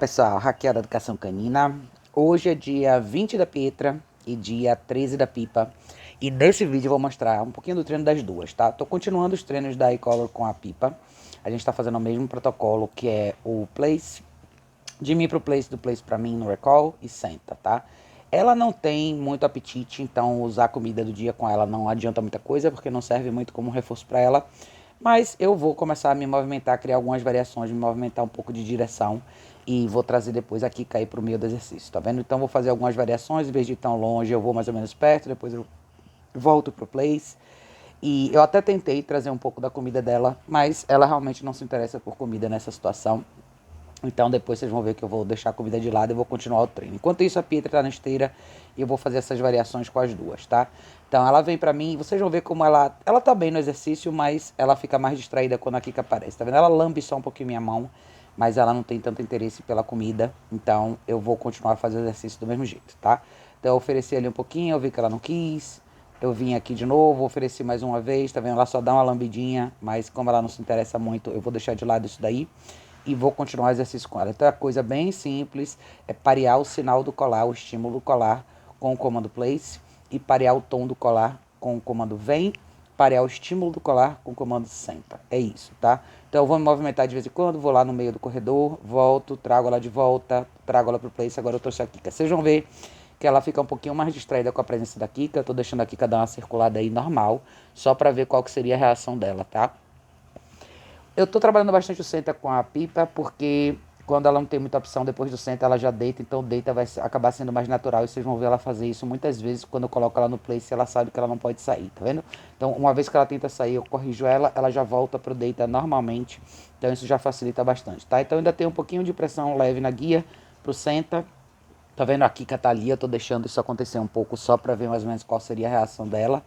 Pessoal, Raquel da Educação Canina. Hoje é dia 20 da Pietra e dia 13 da Pipa. E nesse vídeo eu vou mostrar um pouquinho do treino das duas, tá? Tô continuando os treinos da e-collar com a Pipa. A gente tá fazendo o mesmo protocolo, que é o place, de mim pro place, do place pra mim no recall e senta, tá? Ela não tem muito apetite, então usar a comida do dia com ela não adianta muita coisa, porque não serve muito como reforço para ela. Mas eu vou começar a me movimentar, criar algumas variações, me movimentar um pouco de direção e vou trazer depois aqui cair pro meio do exercício, tá vendo? Então vou fazer algumas variações, em vez de ir tão longe, eu vou mais ou menos perto, depois eu volto pro place. E eu até tentei trazer um pouco da comida dela, mas ela realmente não se interessa por comida nessa situação. Então depois vocês vão ver que eu vou deixar a comida de lado e vou continuar o treino. Enquanto isso, a Pietra tá na esteira e eu vou fazer essas variações com as duas, tá? Então ela vem pra mim e vocês vão ver como ela tá bem no exercício, mas ela fica mais distraída quando a Kika aparece, tá vendo? Ela lambe só um pouquinho minha mão, mas ela não tem tanto interesse pela comida, então eu vou continuar a fazer o exercício do mesmo jeito, tá? Então eu ofereci ali um pouquinho, eu vi que ela não quis, eu vim aqui de novo, ofereci mais uma vez, tá vendo? Ela só dá uma lambidinha, mas como ela não se interessa muito, eu vou deixar de lado isso daí e vou continuar o exercício com ela. Então é coisa bem simples, é parear o sinal do colar, o estímulo do colar com o comando place e parear o tom do colar com o comando vem, parear o estímulo do colar com o comando senta. É isso, tá? Então eu vou me movimentar de vez em quando, vou lá no meio do corredor, volto, trago ela de volta, trago ela pro place, agora eu trouxe a Kika. Vocês vão ver que ela fica um pouquinho mais distraída com a presença da Kika, eu tô deixando a Kika dar uma circulada aí normal, só pra ver qual que seria a reação dela, tá? Eu tô trabalhando bastante o senta com a Pipa, porque quando ela não tem muita opção, depois do senta ela já deita, então deita vai acabar sendo mais natural, e vocês vão ver ela fazer isso muitas vezes, quando eu coloco ela no place, ela sabe que ela não pode sair, tá vendo? Então, uma vez que ela tenta sair, eu corrijo ela, ela já volta pro deita normalmente, então isso já facilita bastante, tá? Então ainda tem um pouquinho de pressão leve na guia pro senta, tá vendo? A Kika tá ali, eu tô deixando isso acontecer um pouco só pra ver mais ou menos qual seria a reação dela.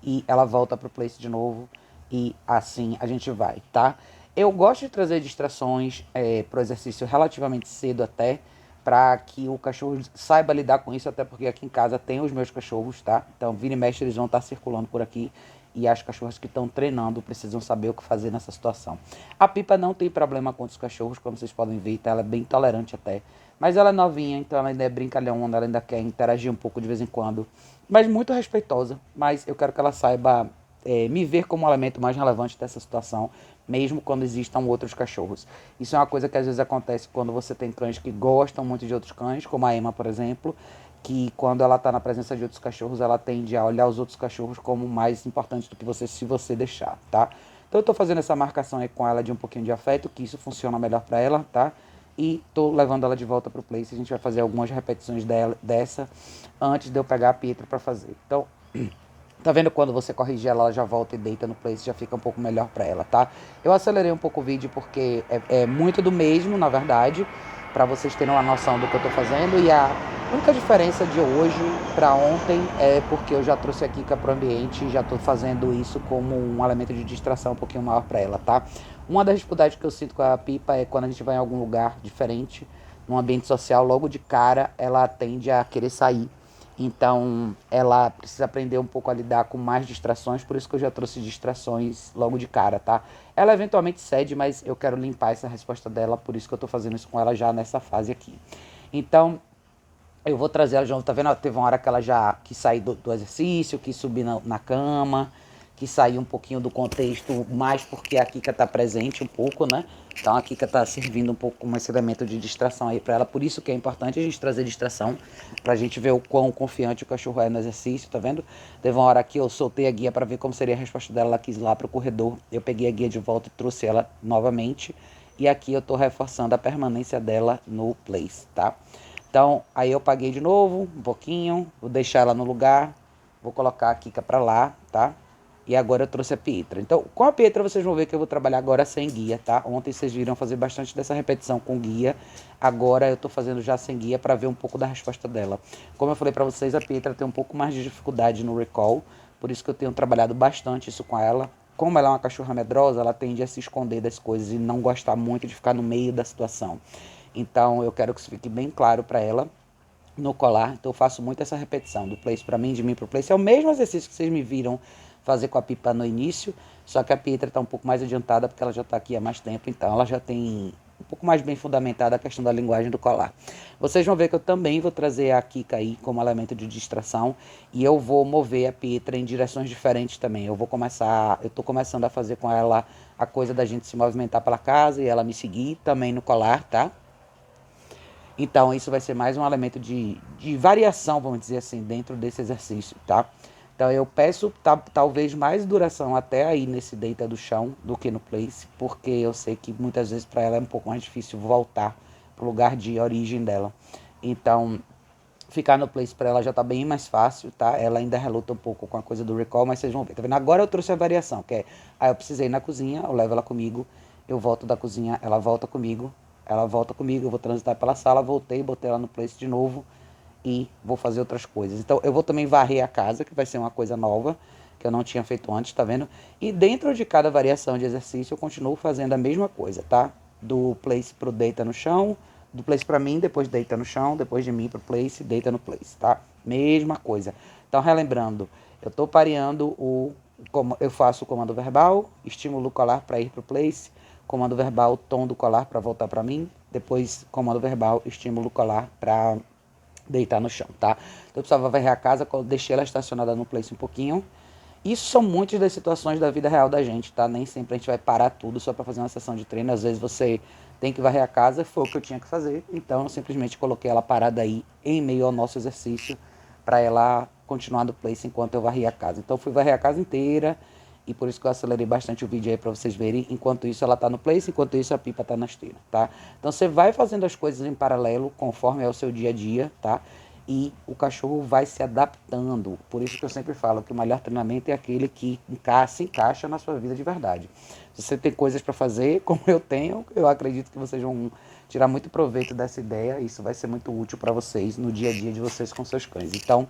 E ela volta pro place de novo e assim a gente vai, tá? Eu gosto de trazer distrações pro exercício relativamente cedo até, para que o cachorro saiba lidar com isso, até porque aqui em casa tem os meus cachorros, tá? Então, vira e mexe, eles vão estar circulando por aqui e as cachorras que estão treinando precisam saber o que fazer nessa situação. A Pipa não tem problema com os cachorros, como vocês podem ver, tá? Ela é bem tolerante até. Mas ela é novinha, então ela ainda é brincalhona, ela ainda quer interagir um pouco de vez em quando. Mas muito respeitosa. Mas eu quero que ela saiba me ver como um elemento mais relevante dessa situação, mesmo quando existam outros cachorros. Isso é uma coisa que às vezes acontece quando você tem cães que gostam muito de outros cães, como a Emma, por exemplo, que quando ela está na presença de outros cachorros, ela tende a olhar os outros cachorros como mais importantes do que você, se você deixar, tá? Então eu tô fazendo essa marcação aí com ela de um pouquinho de afeto, que isso funciona melhor para ela, tá? E tô levando ela de volta pro place. A gente vai fazer algumas repetições dessa antes de eu pegar a Pietra para fazer. Então, tá vendo quando você corrige ela, ela já volta e deita no place, já fica um pouco melhor pra ela, tá? Eu acelerei um pouco o vídeo porque é muito do mesmo, na verdade, pra vocês terem uma noção do que eu tô fazendo. E a única diferença de hoje pra ontem é porque eu já trouxe a Kika pro ambiente e já tô fazendo isso como um elemento de distração um pouquinho maior pra ela, tá? Uma das dificuldades que eu sinto com a Pipa é quando a gente vai em algum lugar diferente, num ambiente social, logo de cara ela tende a querer sair. Então, ela precisa aprender um pouco a lidar com mais distrações, por isso que eu já trouxe distrações logo de cara, tá? Ela eventualmente cede, mas eu quero limpar essa resposta dela, por isso que eu tô fazendo isso com ela já nessa fase aqui. Então, eu vou trazer ela de novo, tá vendo? Teve uma hora que ela já quis sair do exercício, quis subir na cama, quis sair um pouquinho do contexto, mais porque a Kika tá presente um pouco, né? Então a Kika tá servindo um pouco como esse elemento de distração aí pra ela. Por isso que é importante a gente trazer distração, pra gente ver o quão confiante o cachorro é no exercício, tá vendo? Teve uma hora que eu soltei a guia pra ver como seria a resposta dela, ela quis ir lá pro corredor. Eu peguei a guia de volta e trouxe ela novamente. E aqui eu tô reforçando a permanência dela no place, tá? Então, aí eu paguei de novo, um pouquinho, vou deixar ela no lugar, vou colocar a Kika pra lá, tá? E agora eu trouxe a Pietra. Então, com a Pietra vocês vão ver que eu vou trabalhar agora sem guia, tá? Ontem vocês viram fazer bastante dessa repetição com guia, agora eu tô fazendo já sem guia pra ver um pouco da resposta dela. Como eu falei pra vocês, a Pietra tem um pouco mais de dificuldade no recall, por isso que eu tenho trabalhado bastante isso com ela. Como ela é uma cachorra medrosa, ela tende a se esconder das coisas e não gostar muito de ficar no meio da situação. Então eu quero que isso fique bem claro para ela no colar. Então eu faço muito essa repetição do place para mim, de mim para o place. É o mesmo exercício que vocês me viram fazer com a Pipa no início, só que a Pietra está um pouco mais adiantada porque ela já está aqui há mais tempo, então ela já tem um pouco mais bem fundamentada a questão da linguagem do colar. Vocês vão ver que eu também vou trazer a Kika aí como elemento de distração e eu vou mover a Pietra em direções diferentes também. Eu tô começando a fazer com ela a coisa da gente se movimentar pela casa e ela me seguir também no colar, tá? Então isso vai ser mais um elemento de variação, vamos dizer assim, dentro desse exercício, tá? Então eu peço talvez mais duração até aí nesse deita do chão do que no place, porque eu sei que muitas vezes para ela é um pouco mais difícil voltar pro lugar de origem dela. Então ficar no place para ela já tá bem mais fácil, tá? Ela ainda reluta um pouco com a coisa do recall, mas vocês vão ver, tá vendo? Agora eu trouxe a variação, que é, eu precisei ir na cozinha, eu levo ela comigo, eu volto da cozinha, ela volta comigo, eu vou transitar pela sala, voltei, botei ela no place de novo e vou fazer outras coisas. Então eu vou também varrer a casa, que vai ser uma coisa nova, que eu não tinha feito antes, tá vendo? E dentro de cada variação de exercício eu continuo fazendo a mesma coisa, tá? Do place pro deita no chão, do place para mim, depois deita no chão, depois de mim pro place, deita no place, tá? Mesma coisa. Então, relembrando, eu tô pareando como eu faço o comando verbal, estímulo colar para ir pro place, comando verbal, tom do colar para voltar para mim, depois comando verbal, estímulo colar para deitar no chão, tá? Então eu precisava varrer a casa, deixei ela estacionada no place um pouquinho. Isso são muitas das situações da vida real da gente, tá? Nem sempre a gente vai parar tudo só para fazer uma sessão de treino. Às vezes você tem que varrer a casa, foi o que eu tinha que fazer. Então eu simplesmente coloquei ela parada aí em meio ao nosso exercício para ela continuar no place enquanto eu varria a casa. Então eu fui varrer a casa inteira e por isso que eu acelerei bastante o vídeo aí para vocês verem. Enquanto isso ela tá no place, enquanto isso a pipa tá na esteira, tá? Então você vai fazendo as coisas em paralelo conforme é o seu dia a dia, tá? E o cachorro vai se adaptando. Por isso que eu sempre falo que o melhor treinamento é aquele que se encaixa na sua vida de verdade. Se você tem coisas para fazer, como eu tenho, eu acredito que vocês vão tirar muito proveito dessa ideia. Isso vai ser muito útil para vocês no dia a dia de vocês com seus cães. Então,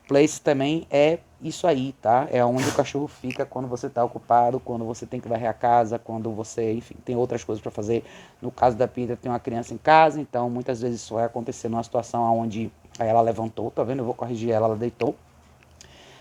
place também é isso aí, tá? É onde o cachorro fica quando você está ocupado, quando você tem que varrer a casa, quando você, enfim, tem outras coisas para fazer. No caso da Peter, tem uma criança em casa, então muitas vezes isso vai acontecer numa situação onde aí ela levantou, tá vendo? Eu vou corrigir ela, ela deitou.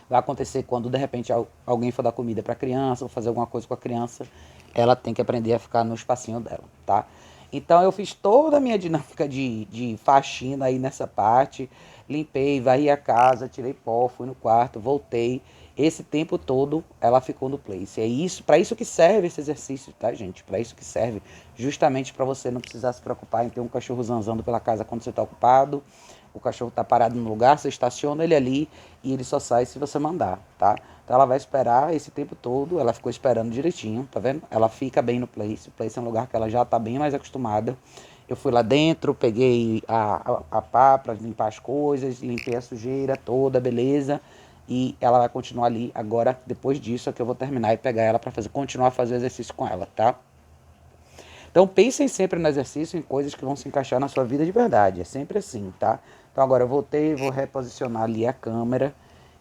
Vai acontecer quando de repente alguém for dar comida para a criança, ou fazer alguma coisa com a criança, ela tem que aprender a ficar no espacinho dela, tá? Então eu fiz toda a minha dinâmica de faxina aí nessa parte, limpei, varri a casa, tirei pó, fui no quarto, voltei. Esse tempo todo ela ficou no place. É isso, para isso que serve esse exercício, tá, gente? Para isso que serve, justamente para você não precisar se preocupar em ter um cachorro zanzando pela casa quando você está ocupado. O cachorro está parado no lugar, você estaciona ele ali e ele só sai se você mandar, tá? Então ela vai esperar esse tempo todo, ela ficou esperando direitinho, tá vendo? Ela fica bem no place, o place é um lugar que ela já está bem mais acostumada. Eu fui lá dentro, peguei a pá para limpar as coisas, limpei a sujeira toda, beleza? E ela vai continuar ali. Agora, depois disso, é que eu vou terminar e pegar ela para continuar a fazer exercício com ela, tá? Então pensem sempre no exercício, em coisas que vão se encaixar na sua vida de verdade. É sempre assim, tá? Então agora eu voltei, vou reposicionar ali a câmera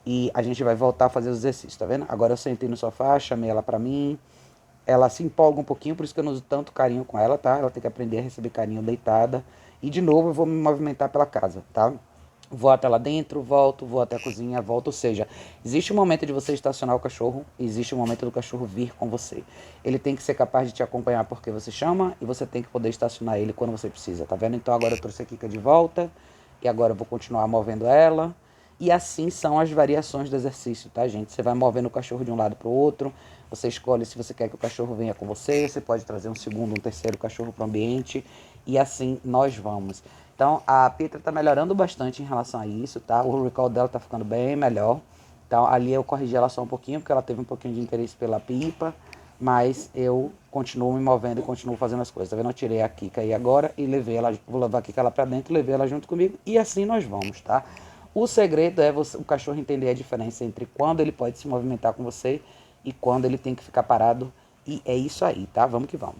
e a gente vai voltar a fazer os exercícios, tá vendo? Agora eu sentei no sofá, chamei ela pra mim. Ela se empolga um pouquinho, por isso que eu não uso tanto carinho com ela, tá? Ela tem que aprender a receber carinho deitada. E de novo eu vou me movimentar pela casa, tá? Vou até lá dentro, volto, vou até a cozinha, volto. Ou seja, existe um momento de você estacionar o cachorro, existe um momento do cachorro vir com você. Ele tem que ser capaz de te acompanhar porque você chama e você tem que poder estacionar ele quando você precisa, tá vendo? Então agora eu trouxe a Kika de volta e agora eu vou continuar movendo ela. E assim são as variações do exercício, tá, gente? Você vai movendo o cachorro de um lado para o outro, você escolhe se você quer que o cachorro venha com você, você pode trazer um segundo, um terceiro cachorro para o ambiente, e assim nós vamos. Então a Petra está melhorando bastante em relação a isso, tá? O recall dela está ficando bem melhor. Então ali eu corrigi ela só um pouquinho, porque ela teve um pouquinho de interesse pela pipa, mas eu continuo me movendo e continuo fazendo as coisas. Tá vendo? Eu tirei a Kika aí agora e levei ela, vou levar a Kika lá para dentro, levei ela junto comigo, e assim nós vamos, tá? O segredo é o cachorro entender a diferença entre quando ele pode se movimentar com você e quando ele tem que ficar parado. E é isso aí, tá? Vamos que vamos.